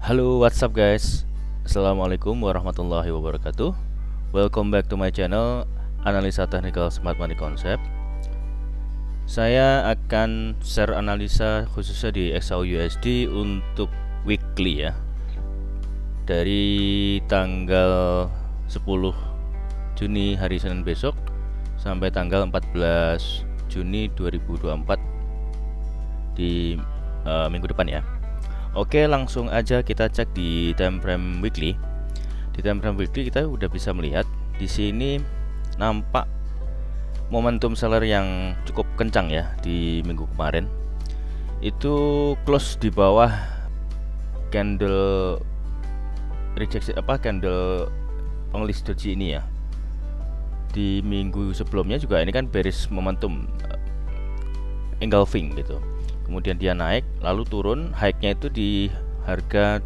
Halo, what's up guys? Assalamualaikum warahmatullahi wabarakatuh. Welcome back to my channel Analisa Technical Smart Money Concept. Saya akan share analisa khususnya di XAUUSD untuk weekly ya, dari tanggal 10 Juni hari Senin besok sampai tanggal 14 Juni 2024 di minggu depan ya. Oke, langsung aja kita cek di time frame weekly. Di time frame weekly kita udah bisa melihat di sini nampak momentum seller yang cukup kencang ya di minggu kemarin. Itu close di bawah candle rejection candle only doji ini ya. Di minggu sebelumnya juga ini kan bearish momentum engulfing gitu. Kemudian dia naik lalu turun, high-nya itu di harga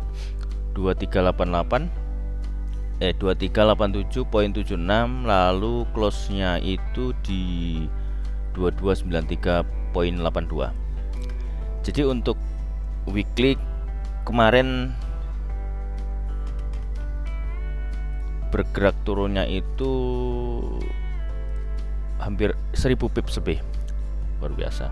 2387.76, lalu close-nya itu di 2293.82. Jadi untuk weekly kemarin bergerak turunnya itu hampir 1000 pips lebih, luar biasa.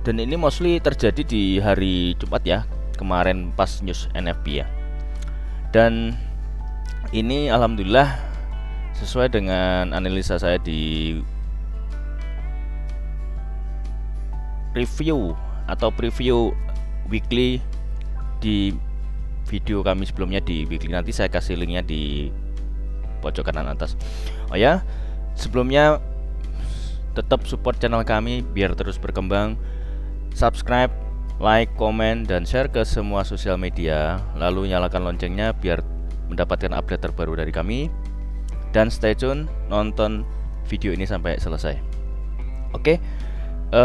Dan ini mostly terjadi di hari Jumat ya, kemarin pas news NFP ya. Dan ini alhamdulillah sesuai dengan analisa saya di review atau preview weekly di video kami sebelumnya di weekly. Nanti saya kasih linknya di pojok kanan atas. Oh ya, sebelumnya tetap support channel kami biar terus berkembang. Subscribe, like, komen, dan share ke semua sosial media. Lalu nyalakan loncengnya biar mendapatkan update terbaru dari kami. Dan stay tune nonton video ini sampai selesai. Oke,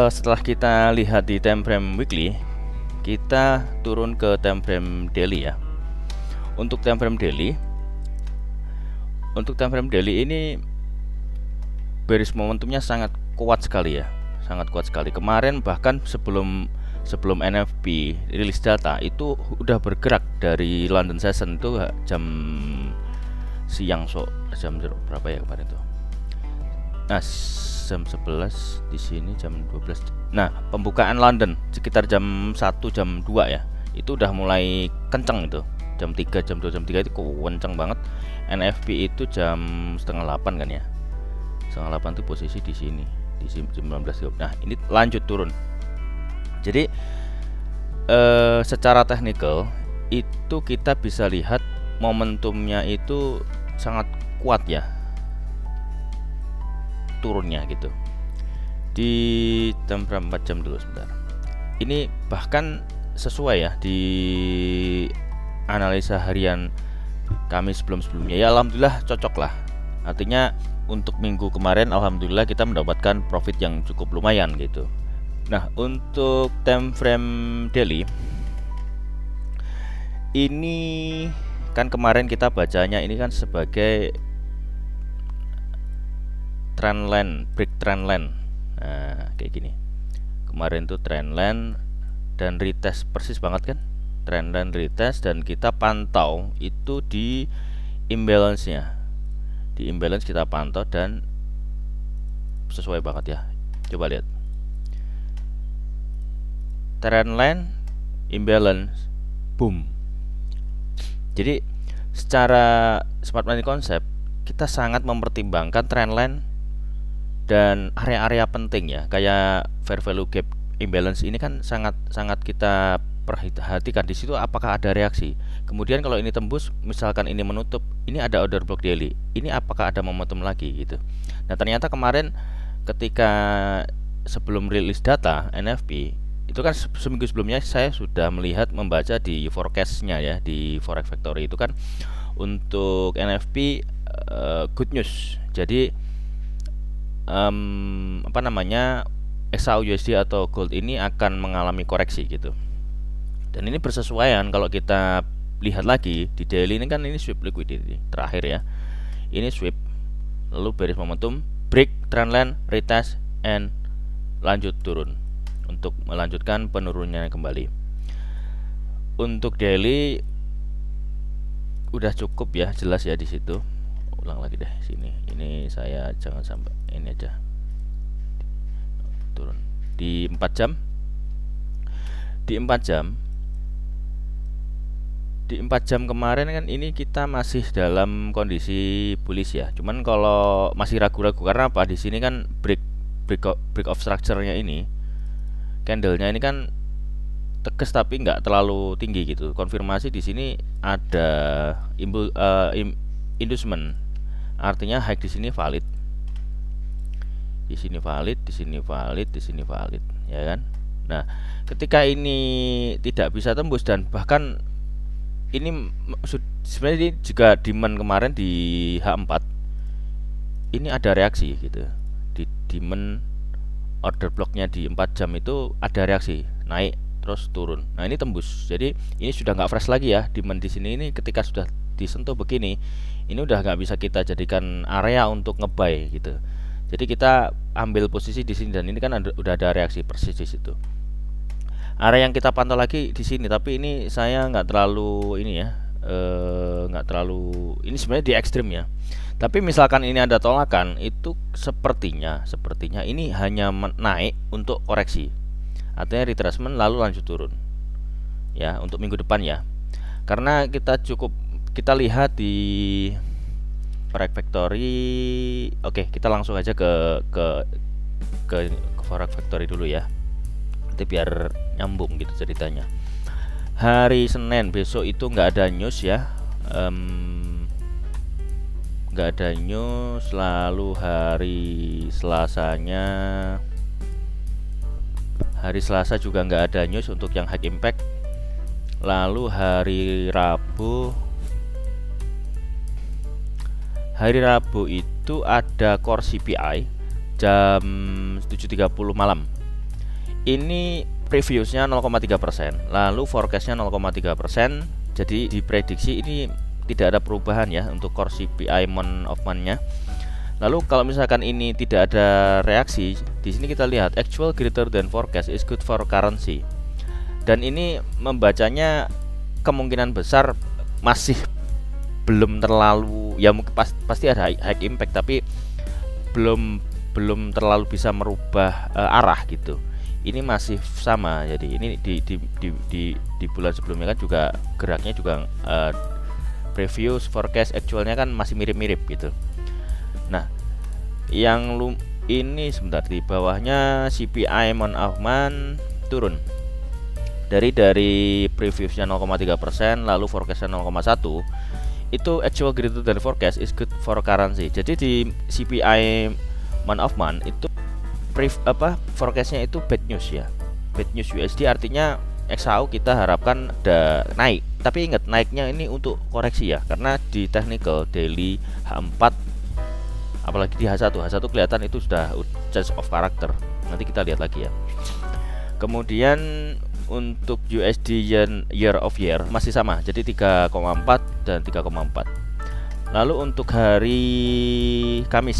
setelah kita lihat di time frame weekly, kita turun ke time frame daily ya. Untuk time frame daily ini bearish momentumnya sangat kuat sekali ya. Sangat kuat sekali. Kemarin bahkan sebelum NFP rilis data itu udah bergerak dari London session itu jam siang, jam berapa ya kemarin tuh? Nah, jam 11, di sini jam 12. Nah, pembukaan London sekitar jam 1 jam 2 ya. Itu udah mulai kenceng itu. Jam 3, jam 2, jam 3 itu kenceng banget. NFP itu jam setengah 8 kan ya. Setengah 8 tuh posisi di sini. Di 19. Nah, ini lanjut turun. Jadi secara teknikal itu kita bisa lihat momentumnya itu sangat kuat ya, turunnya gitu. Di jam 4 jam dulu sebentar. Ini bahkan sesuai ya di analisa harian kami sebelumnya. Ya alhamdulillah cocok lah. Artinya untuk minggu kemarin alhamdulillah kita mendapatkan profit yang cukup lumayan gitu. Nah, untuk time frame daily ini kan kemarin kita bacanya ini kan sebagai trendline, break trendline. Nah, kayak gini. Kemarin tuh trendline dan retest persis banget kan? Trendline retest dan kita pantau itu di imbalance-nya. Di imbalance kita pantau dan sesuai banget ya. Coba lihat trendline, imbalance, boom. Jadi secara smart money concept kita sangat mempertimbangkan trendline dan area-area penting ya, kayak fair value gap imbalance ini kan sangat kita perhatikan di situ apakah ada reaksi. Kemudian kalau ini tembus, misalkan ini menutup, ini ada order block daily. Ini apakah ada momentum lagi gitu. Nah, ternyata kemarin ketika sebelum rilis data NFP, itu kan seminggu sebelumnya saya sudah membaca di forecast-nya ya, di Forex Factory itu kan untuk NFP good news. Jadi XAUUSD atau gold ini akan mengalami koreksi gitu. Dan ini bersesuaian kalau kita lihat lagi di daily ini kan ini sweep liquidity terakhir ya. Ini sweep lalu bearish momentum, break trendline, retest and lanjut turun untuk melanjutkan penurunannya kembali. Untuk daily udah cukup ya, jelas ya di situ. Ulang lagi deh sini. Ini saya jangan sampai ini aja. Turun di 4 jam. Di 4 jam. Di 4 jam kemarin kan ini kita masih dalam kondisi bullish ya. Cuman kalau masih ragu-ragu karena apa? Di sini kan break of structure-nya ini, candlenya ini kan tegas tapi nggak terlalu tinggi gitu. Konfirmasi di sini ada inducement, artinya high di sini valid, di sini valid, di sini valid, di sini valid, ya kan? Nah, ketika ini tidak bisa tembus dan bahkan ini sebenarnya juga demand kemarin di H4 ini ada reaksi gitu. Di demand order blocknya di 4 jam itu ada reaksi, naik terus turun. Nah, ini tembus. Jadi ini sudah nggak fresh lagi ya. Demand di sini ini ketika sudah disentuh begini, ini udah nggak bisa kita jadikan area untuk nge-buy gitu. Jadi kita ambil posisi di sini dan ini kan udah ada reaksi persis di situ. Area yang kita pantau lagi di sini, tapi ini saya nggak terlalu ini ya, nggak terlalu ini sebenarnya di ekstrim ya. Tapi misalkan ini ada tolakan, itu sepertinya ini hanya naik untuk koreksi, artinya retracement lalu lanjut turun ya untuk minggu depan ya. Karena kita lihat di Forex Factory. Oke, kita langsung aja ke Forex Factory dulu ya, biar nyambung gitu ceritanya. Hari Senin besok itu nggak ada news ya, nggak ada news. Lalu hari Selasa juga nggak ada news untuk yang high impact. Lalu hari Rabu itu ada core CPI jam 7.30 malam. Ini previousnya 0,3%, lalu forecastnya 0,3%. Jadi diprediksi ini tidak ada perubahan ya untuk core CPI month of month-nya. Lalu kalau misalkan ini tidak ada reaksi, di sini kita lihat actual greater than forecast is good for currency. Dan ini membacanya kemungkinan besar masih belum terlalu ya, mungkin pasti ada high impact tapi belum terlalu bisa merubah arah gitu. Ini masih sama. Jadi ini di bulan sebelumnya kan juga geraknya juga previous forecast actualnya kan masih mirip-mirip gitu. Nah, yang ini sebentar di bawahnya CPI month of month turun dari previousnya 0,3%, lalu forecastnya 0,1. Itu actual greater than forecast is good for currency. Jadi di CPI month of month itu forecastnya itu bad news ya, bad news USD, artinya XAU kita harapkan ada naik, tapi ingat naiknya ini untuk koreksi ya, karena di technical daily H4 apalagi di H1 kelihatan itu sudah change of character. Nanti kita lihat lagi ya. Kemudian untuk USD year of year masih sama, jadi 3,4 dan 3,4. Lalu untuk hari Kamis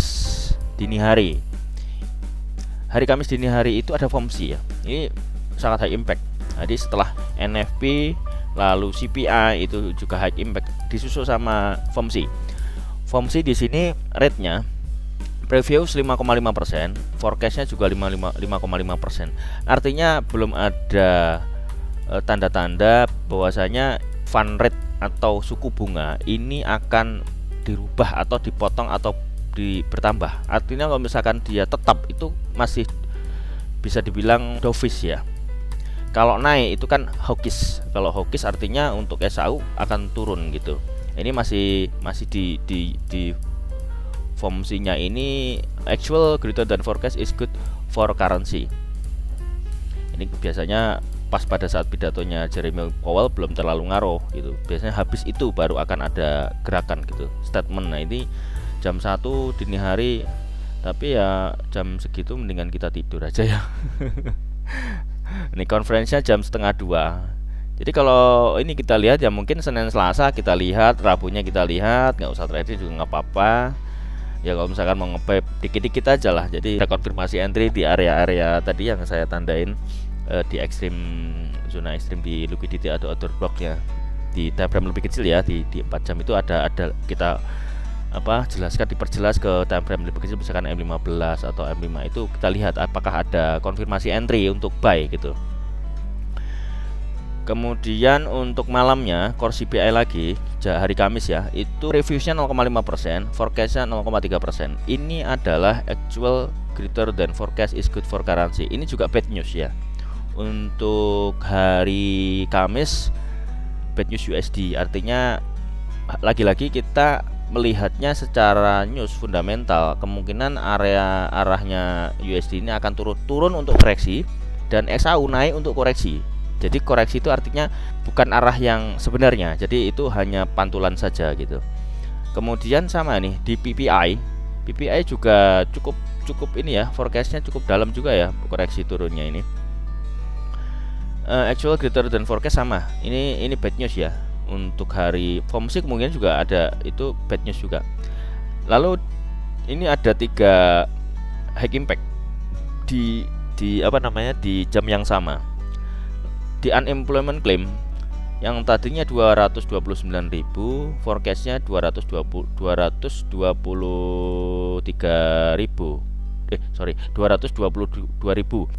dini hari itu ada FOMC ya. Ini sangat high impact. Jadi setelah NFP lalu CPI itu juga high impact, disusul sama FOMC. FOMC di sini rate-nya previous 5,5%, forecastnya juga 5,5%. Artinya belum ada tanda-tanda bahwasanya fund rate atau suku bunga ini akan dirubah atau dipotong atau bertambah. Artinya kalau misalkan dia tetap, itu masih bisa dibilang dovish ya. Kalau naik itu kan hawkish. Kalau hawkish artinya untuk SAU akan turun gitu. Ini masih di FOMC-nya ini actual greater than forecast is good for currency. Ini biasanya pas pada saat pidatonya Jeremy Powell belum terlalu ngaruh gitu. Biasanya habis itu baru akan ada gerakan gitu, statement. Nah, ini jam 1 dini hari, tapi ya jam segitu mendingan kita tidur aja ya. Ini konferensinya jam 1:30. Jadi kalau ini kita lihat ya, mungkin Senin Selasa kita lihat, Rabunya kita lihat, nggak usah trading juga nggak apa-apa. Ya kalau misalkan mau nge-buy dikit-dikit aja lah. Jadi ada konfirmasi entry di area-area tadi yang saya tandain di zona ekstrim di liquidity atau order blocknya di time frame lebih kecil ya, di 4 jam itu ada kita diperjelas ke time frame lebih kecil, misalkan M15 atau M5, itu kita lihat apakah ada konfirmasi entry untuk buy gitu. Kemudian untuk malamnya core CPI lagi hari Kamis ya, itu reviewnya 0,5%, forecastnya 0,3%. Ini adalah actual greater than forecast is good for currency. Ini juga bad news ya. Untuk hari Kamis bad news USD, artinya lagi-lagi kita melihatnya secara news fundamental, kemungkinan arahnya USD ini akan turun untuk koreksi, dan XAU naik untuk koreksi. Jadi koreksi itu artinya bukan arah yang sebenarnya, jadi itu hanya pantulan saja gitu. Kemudian sama nih di PPI juga cukup ini ya, forecastnya cukup dalam juga ya, koreksi turunnya ini. Actual greater than forecast sama, ini bad news ya. Untuk hari FOMC kemungkinan juga ada, itu bad news juga. Lalu ini ada 3 high impact di jam yang sama. Di unemployment claim yang tadinya 229.000, forecastnya 222.000.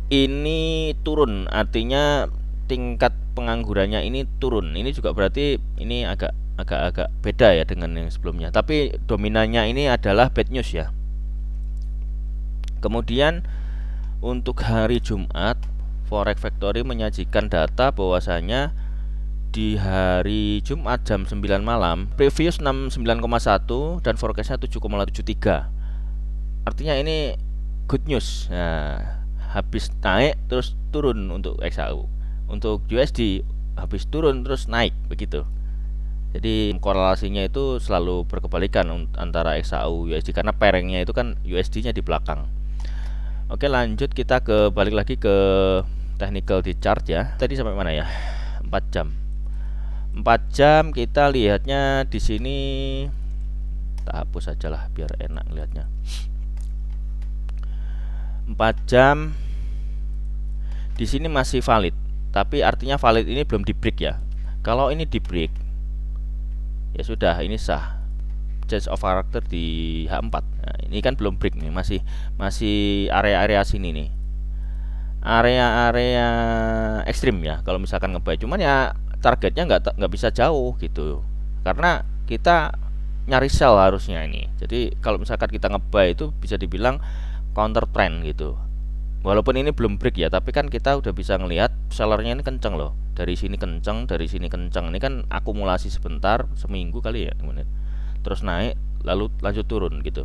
Ini turun, artinya tingkat penganggurannya ini turun. Ini juga berarti ini agak beda ya dengan yang sebelumnya. Tapi dominannya ini adalah bad news ya. Kemudian untuk hari Jumat, Forex Factory menyajikan data bahwasanya di hari Jumat jam 9 malam previous 69,1 dan forecastnya 7,73. Artinya ini good news. Nah, habis naik terus turun untuk XAU. Untuk USD habis turun terus naik begitu. Jadi korelasinya itu selalu berkebalikan antara XAU USD, karena pairingnya itu kan USD-nya di belakang. Oke, lanjut kita balik lagi ke technical di chart ya. Tadi sampai mana ya? 4 jam. 4 jam kita lihatnya di sini, kita hapus aja lah biar enak lihatnya. 4 jam di sini masih valid, tapi artinya valid ini belum di break ya. Kalau ini di break ya sudah, ini sah change of character di H4. Nah, ini kan belum break nih, masih area-area sini nih, area-area ekstrim ya kalau misalkan nge-buy. Cuman ya targetnya nggak bisa jauh gitu, karena kita nyari sell harusnya ini. Jadi kalau misalkan kita nge-buy itu bisa dibilang counter trend gitu. Walaupun ini belum break ya, tapi kan kita udah bisa ngelihat sellernya ini kenceng loh. Dari sini kenceng, dari sini kenceng. Ini kan akumulasi sebentar, seminggu kali ya, kemudian terus naik lalu lanjut turun gitu.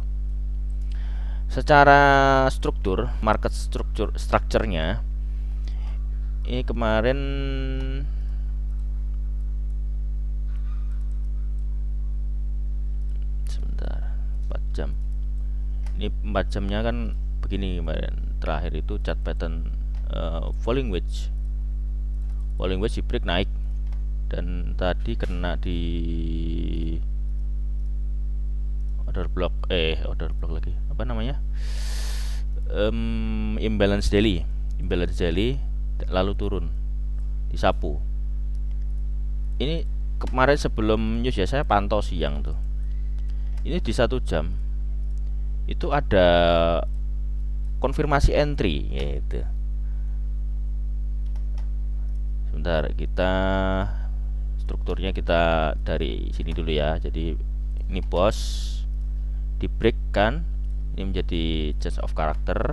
Secara struktur, market structure-nya ini kemarin sebentar, 4 jam. Ini 4 jamnya kan begini kemarin. Terakhir itu chart pattern falling wedge di break naik, dan tadi kena di order block lagi, apa namanya, imbalance daily lalu turun, disapu. Ini kemarin sebelum news ya, saya pantau siang tuh, ini di 1 jam itu ada konfirmasi entry gitu. Sebentar, kita strukturnya kita dari sini dulu ya. Jadi ini bos di break kan, ini menjadi change of character.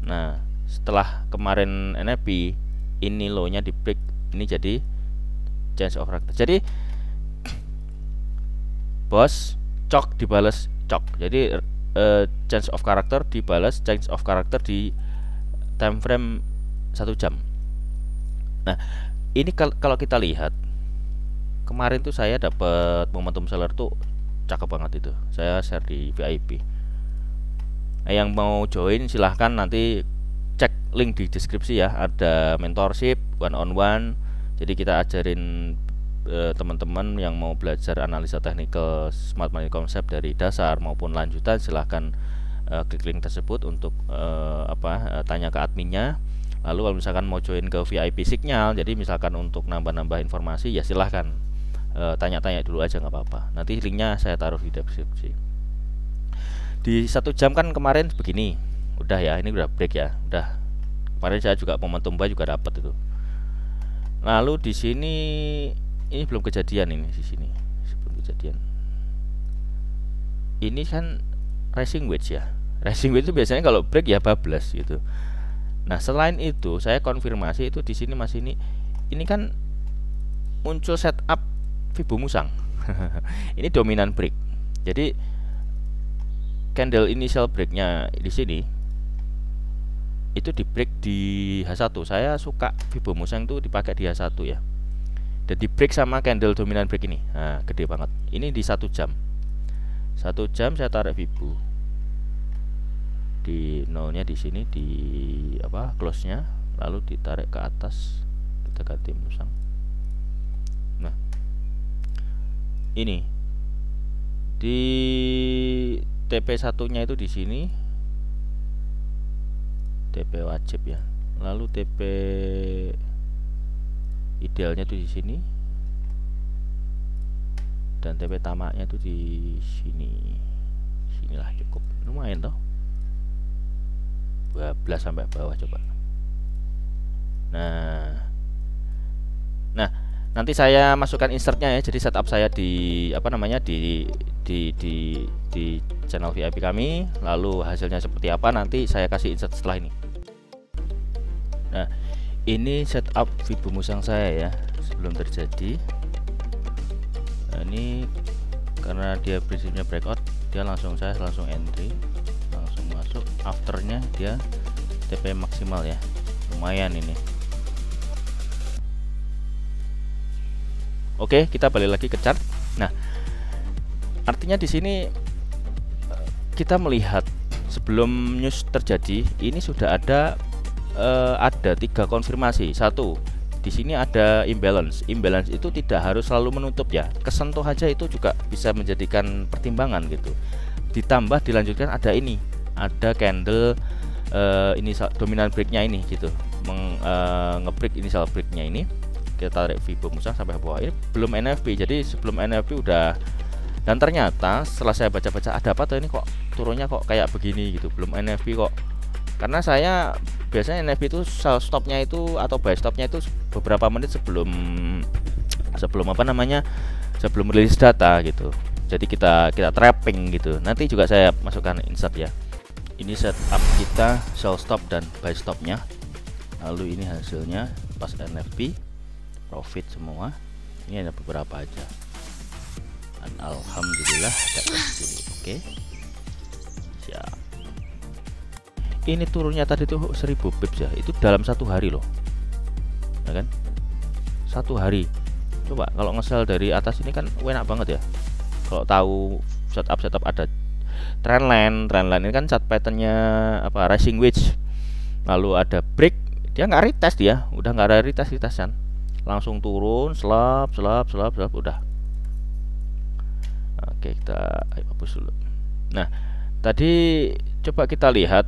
Nah, setelah kemarin NFP ini low-nya di break, ini jadi change of character. Jadi bos cok dibales cok. Jadi change of character dibalas change of character di time frame 1 jam. Nah, ini kalau kita lihat kemarin tuh saya dapat momentum seller tuh cakep banget itu. Saya share di VIP. Yang mau join silahkan nanti cek link di deskripsi ya. Ada mentorship one on one. Jadi kita ajarin teman-teman yang mau belajar analisa teknikal smart money concept dari dasar maupun lanjutan, silahkan klik link tersebut untuk tanya ke adminnya. Lalu kalau misalkan mau join ke VIP Signal, jadi misalkan untuk nambah-nambah informasi ya silahkan tanya-tanya dulu aja, nggak apa-apa. Nanti linknya saya taruh di deskripsi. Di 1 jam kan kemarin begini, udah ya, ini udah break ya, udah. Kemarin saya juga momentum buy juga dapat itu. Lalu di sini ini belum kejadian, ini di sini sebelum kejadian. Ini kan rising wedge ya. Rising wedge itu biasanya kalau break ya bablas gitu. Nah, selain itu saya konfirmasi itu di sini Mas, ini kan muncul setup Fibo Musang. Ini dominan break. Jadi candle initial breaknya di sini itu di break di H1. Saya suka Fibo Musang itu dipakai di H1 ya. Dan di break sama candle dominan break ini. Nah, gede banget. Ini di 1 jam. 1 jam saya tarik Fibo. Di nolnya di sini di close-nya, lalu ditarik ke atas, kita ganti musang. Nah, ini di TP1 nya itu di sini, TP wajib ya, lalu TP idealnya itu di sini, dan TP tamaknya itu di sini. Sinilah cukup, lumayan toh, 12 sampai bawah coba. Nah, nanti saya masukkan insertnya ya. Jadi setup saya di di channel VIP kami. Lalu hasilnya seperti apa nanti saya kasih insert setelah ini. Nah, ini setup Fibo Musang saya ya sebelum terjadi. Nah, ini karena dia prinsipnya breakout, dia langsung entry, langsung masuk. Afternya dia TP maksimal ya, lumayan ini. Oke, kita balik lagi ke chart. Nah, artinya di sini kita melihat sebelum news terjadi ini sudah ada 3 konfirmasi. Satu, di sini ada imbalance. Imbalance itu tidak harus selalu menutup ya, kesentuh aja itu juga bisa menjadikan pertimbangan gitu. Ditambah dilanjutkan ada ini, ada candle ini dominan breaknya ini gitu, ngebreak initial breaknya ini. Kita tarik Fibo Musang sampai bawah. Ini belum NFP, jadi sebelum NFP udah. Dan ternyata setelah saya baca-baca, ada apa tuh ini kok turunnya kok kayak begini gitu, belum NFP kok. Karena saya biasanya NFP itu sell stopnya itu atau buy stopnya itu beberapa menit sebelum sebelum rilis data gitu. Jadi kita trapping gitu. Nanti juga saya masukkan insert ya. Ini setup kita sell stop dan buy stopnya. Lalu ini hasilnya pas NFP, profit semua. Ini ada beberapa aja. Dan alhamdulillah dapat dulu. Oke. Siap. Ini turunnya tadi tuh 1000 pips ya. Itu dalam 1 hari loh. Ya kan? 1 hari. Coba kalau nge-sell dari atas ini kan enak banget ya. Kalau tahu setup ada trendline ini kan chart patternnya rising wedge, lalu ada break, dia nggak retest, dia udah nggak ada retestan, langsung turun slap udah. Oke, kita hapus dulu. Nah, tadi coba kita lihat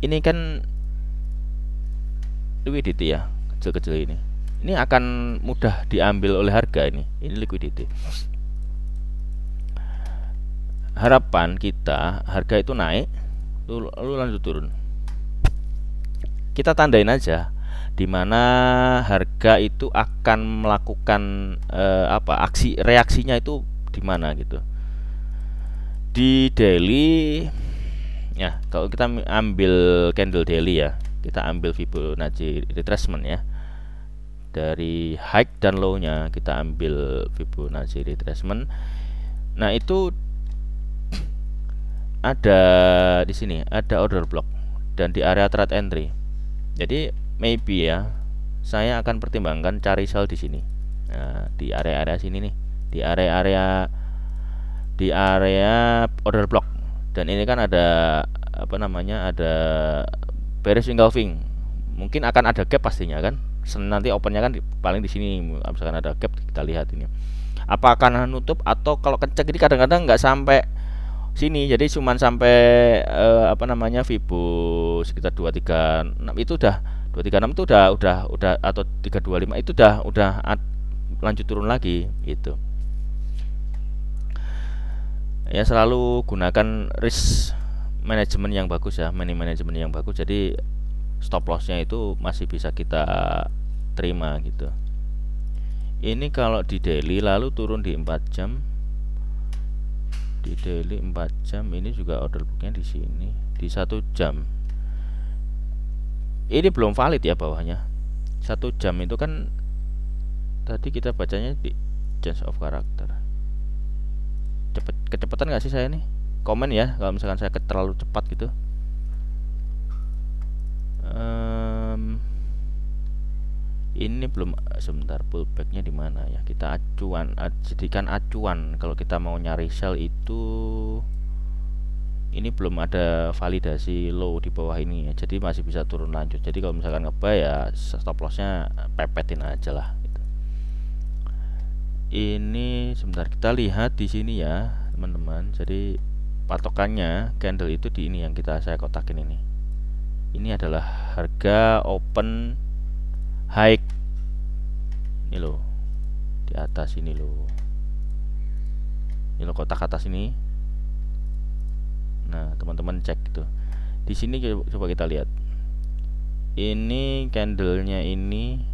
ini kan liquidity ya, kecil-kecil ini akan mudah diambil oleh harga ini liquidity. Harapan kita harga itu naik lalu lanjut turun. Kita tandain aja di mana harga itu akan melakukan aksi reaksinya itu di mana gitu. Di daily ya, kalau kita ambil candle daily ya, kita ambil Fibonacci retracement ya. Dari high dan low-nya kita ambil Fibonacci retracement. Nah, itu ada di sini ada order block dan di area trade entry. Jadi maybe ya, saya akan pertimbangkan cari sell di sini. Nah, di area-area sini nih, di area order block. Dan ini kan ada ada bearish engulfing. Mungkin akan ada gap pastinya kan. Nanti opennya kan paling di sini. Misalkan ada gap, kita lihat ini. Apa akan nutup atau kalau kenceng ini kadang-kadang nggak sampai sini. Jadi cuman sampai apa namanya Fibo sekitar 236 itu udah 236 itu udah atau 325 itu udah lanjut turun lagi gitu. Ya selalu gunakan risk manajemen yang bagus ya, money management yang bagus. Jadi stop lossnya itu masih bisa kita terima gitu. Ini kalau di daily lalu turun di 4 jam. Di daily 4 jam ini juga order booknya di sini di 1 jam. Ini belum valid ya bawahnya. 1 jam itu kan tadi kita bacanya di change of character. Kecepatan nggak sih saya nih? Komen ya kalau misalkan saya terlalu cepat gitu. Ini belum, sebentar, pullbacknya di mana ya? Kita jadikan acuan kalau kita mau nyari sell itu. Ini belum ada validasi low di bawah ini ya, jadi masih bisa turun lanjut. Jadi kalau misalkan ngebuy ya stop lossnya pepetin aja lah gitu. Ini sebentar kita lihat di sini ya teman-teman. Jadi patokannya candle itu di ini yang saya kotakin ini. Ini adalah harga open high ini loh, di atas ini loh. Ini loh kotak atas ini. Nah, teman-teman cek gitu. Di sini coba kita lihat. Ini candlenya ini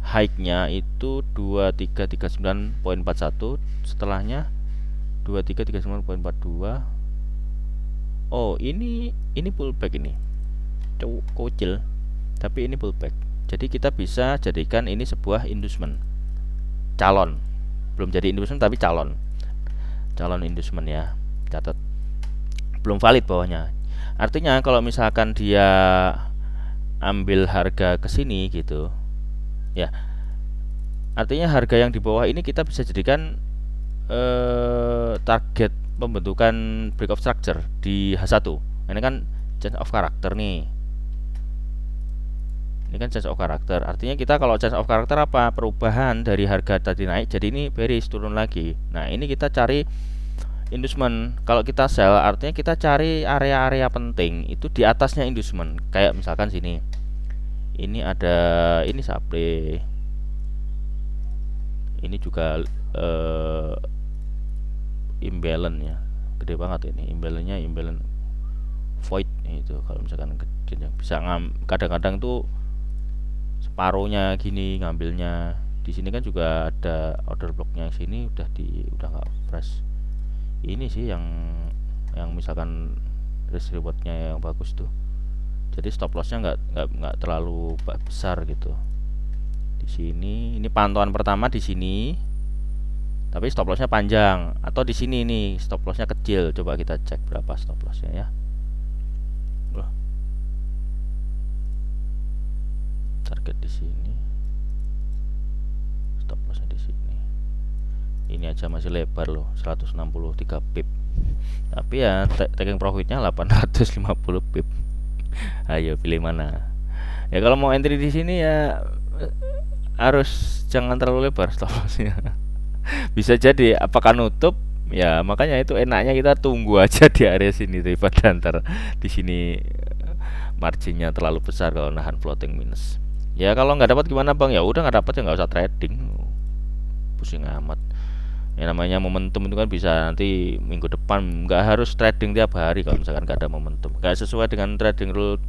high-nya itu 2339.41, setelahnya 2339.42. Oh, ini pullback ini. Kecil. Tapi ini pullback. Jadi kita bisa jadikan ini sebuah inducement. Calon. Belum jadi inducement tapi calon. Calon inducement ya. Catat. Belum valid bawahnya. Artinya kalau misalkan dia ambil harga ke sini gitu. Ya. Artinya harga yang di bawah ini kita bisa jadikan target pembentukan break of structure di H1. Ini kan change of character nih. Ini kan change of character. Artinya kita kalau change of character apa? Perubahan dari harga tadi naik jadi ini bearish turun lagi. Nah, ini kita cari inducement. Kalau kita sell artinya kita cari area-area penting itu di atasnya inducement. Kayak misalkan sini. Ini ada ini supply. Ini juga imbalance ya. Gede banget ini. Imbalance-nya imbalance void itu. Kalau misalkan bisa kadang-kadang tuh separuhnya gini ngambilnya. Di sini kan juga ada order blocknya sini udah nggak fresh. Ini sih yang misalkan risk rewardnya yang bagus tuh. Jadi stop lossnya nggak terlalu besar gitu. Di sini ini pantauan pertama di sini. Tapi stop lossnya panjang. Atau di sini nih stop lossnya kecil. Coba kita cek berapa stop lossnya ya. Target di sini, stop lossnya di sini. Ini aja masih lebar loh, 163 pip. Tapi ya taking profitnya 850 pip. Ayo pilih mana? Ya kalau mau entry di sini ya harus jangan terlalu lebar stop lossnya. Bisa jadi apakah nutup? Ya makanya itu enaknya kita tunggu aja di area sini daripada ntar di sini marginnya terlalu besar kalau nahan floating minus. Ya kalau nggak dapat gimana bang? Ya udah nggak dapat ya nggak usah trading, pusing amat. Ya namanya momentum itu kan bisa nanti minggu depan, nggak harus trading tiap hari kalau misalkan nggak ada momentum, nggak sesuai dengan trading rule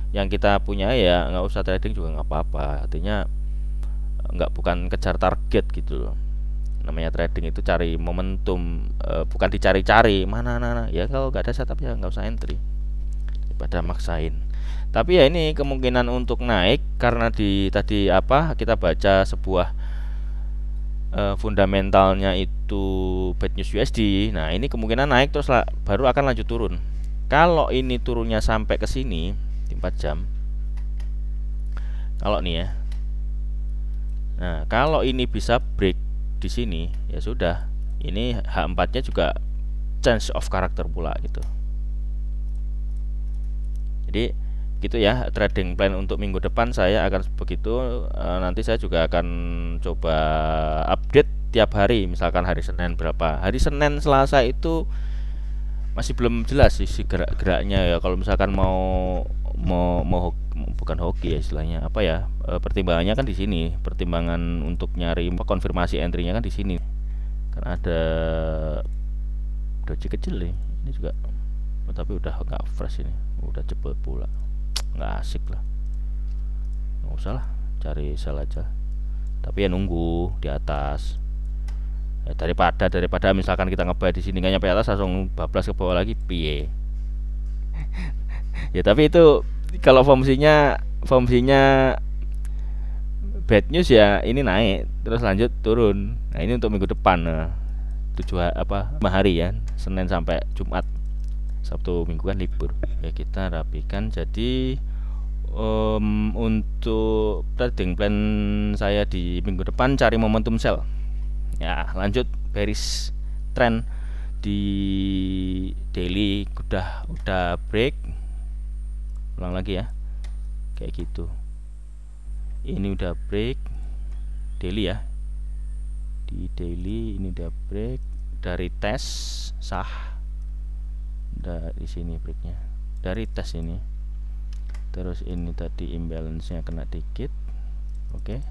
yang kita punya ya nggak usah trading juga nggak apa-apa. Artinya bukan kejar target gitu loh. Namanya trading itu cari momentum, bukan dicari-cari mana. Ya kalau nggak ada setup ya nggak usah entry daripada maksain. Tapi ya ini kemungkinan untuk naik karena tadi kita baca sebuah fundamentalnya itu bad news USD. Nah ini kemungkinan naik terus baru akan lanjut turun. Kalau ini turunnya sampai ke sini di 4 jam, kalau nih ya, nah kalau ini bisa break di sini ya sudah, ini H4 nya juga change of character pula gitu. Jadi gitu ya trading plan untuk minggu depan saya akan begitu. Nanti saya juga akan coba update tiap hari, misalkan hari Senin berapa, hari Senin Selasa itu masih belum jelas sih gerak-geraknya ya. Kalau misalkan mau bukan hoki ya istilahnya, apa ya, pertimbangannya kan di sini, pertimbangan untuk nyari konfirmasi entry-nya kan di sini. Kan ada doji kecil nih, ini juga. Tapi udah nggak fresh ini, udah cepet pula, nggak asik lah. Nggak usah lah, cari sell aja. Tapi ya nunggu di atas. Daripada misalkan kita ngebuy di sini nggak nyampe atas langsung bablas ke bawah lagi, piye. Ya tapi itu kalau fungsinya bad news ya, ini naik terus lanjut turun. Nah ini untuk minggu depan, 5 hari ya, Senin sampai Jumat. Sabtu Minggu kan libur. Ya kita rapikan. Jadi untuk trading plan saya di minggu depan cari momentum sell. Ya lanjut bearish trend di daily udah break. Ulang lagi ya, kayak gitu. Ini udah break daily ya, di daily ini udah break dari tes sah. Dari sini breaknya dari tes ini. Terus ini tadi imbalance nya kena dikit. Oke.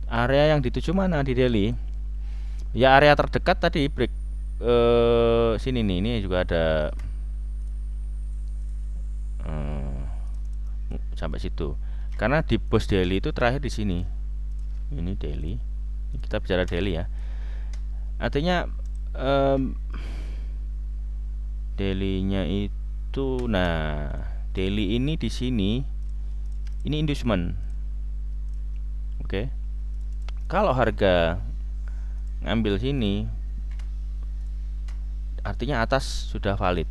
Area yang dituju mana di daily? Ya area terdekat tadi break sini nih. Ini juga ada sampai situ. Karena di post daily itu terakhir di sini. Ini daily. Ini kita bicara daily ya. Artinya daily-nya itu, nah daily ini di sini, ini inducement. Oke. Kalau harga ngambil sini, artinya atas sudah valid,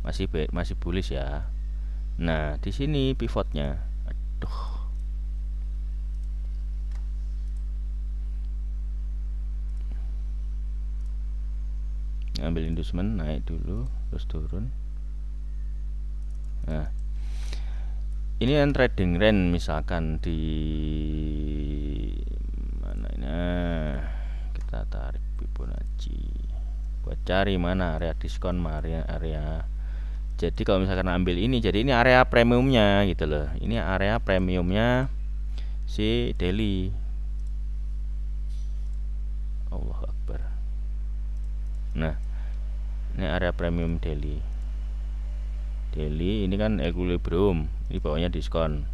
masih bullish ya. Nah di sini pivotnya, aduh, ngambil inducement, naik dulu terus turun. Nah ini kan trading range, misalkan di mana ini, kita tarik Fibonacci buat cari mana area diskon, area. Jadi kalau misalkan ambil ini, jadi ini area premiumnya gitu loh. Ini area premiumnya si daily. Allahu Akbar. Nah ini area premium daily. Daily ini kan equilibrium, ini bawahnya diskon.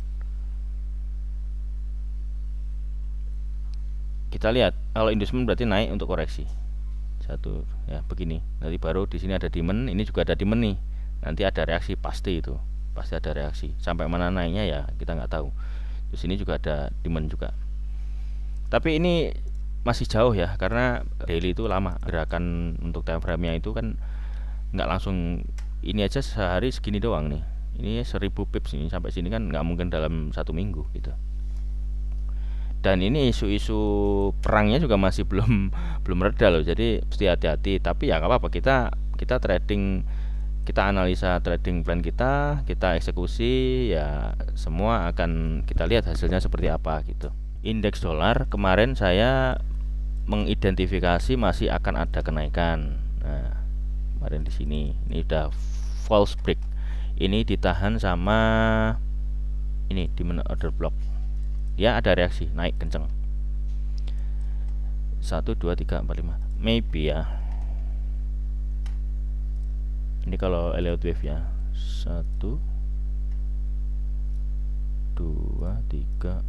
Kita lihat kalau inducement berarti naik untuk koreksi satu ya, begini. Nanti baru di sini ada demand, ini juga ada demand nih. Nanti ada reaksi, pasti itu, pasti ada reaksi. Sampai mana naiknya ya kita nggak tahu. Terus ini juga ada demand juga. Tapi ini masih jauh ya, karena daily itu lama gerakan. Untuk time frame nya itu kan nggak langsung, ini aja sehari segini doang nih. Ini 1000 pips ini sampai sini kan nggak mungkin dalam 1 minggu gitu. Dan ini isu-isu perangnya juga masih belum reda loh. Jadi mesti hati-hati. Tapi ya nggak apa-apa, kita trading, kita analisa trading plan kita eksekusi ya, semua akan kita lihat hasilnya seperti apa gitu. Indeks dolar kemarin saya mengidentifikasi masih akan ada kenaikan. Nah kemarin di sini ini udah false break, ini ditahan sama ini di order block ya, ada reaksi naik kenceng 1 2 3 4 5 maybe ya. Ini kalau Elliott wave ya, 1 2 3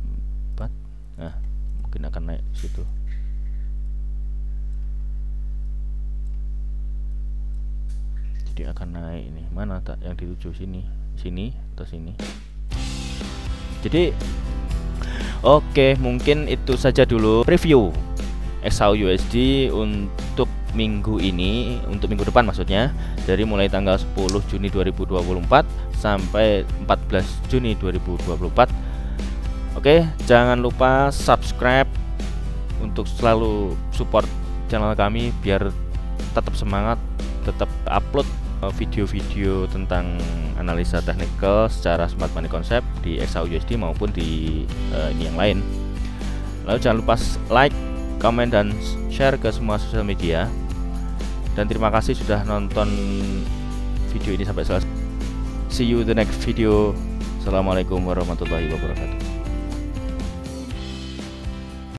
4. Nah mungkin akan naik situ. Jadi akan naik ini, mana tak yang dituju, sini atau sini. Jadi oke, mungkin itu saja dulu preview XAU/USD untuk minggu ini, untuk minggu depan maksudnya, dari mulai tanggal 10 Juni 2024 sampai 14 Juni 2024. Oke, jangan lupa subscribe untuk selalu support channel kami biar tetap semangat, tetap upload video-video tentang analisa teknikal secara smart money concept di XAU/USD maupun di ini yang lain. Lalu jangan lupa like, comment, dan share ke semua sosial media. Dan terima kasih sudah nonton video ini sampai selesai. See you the next video. Assalamualaikum warahmatullahi wabarakatuh.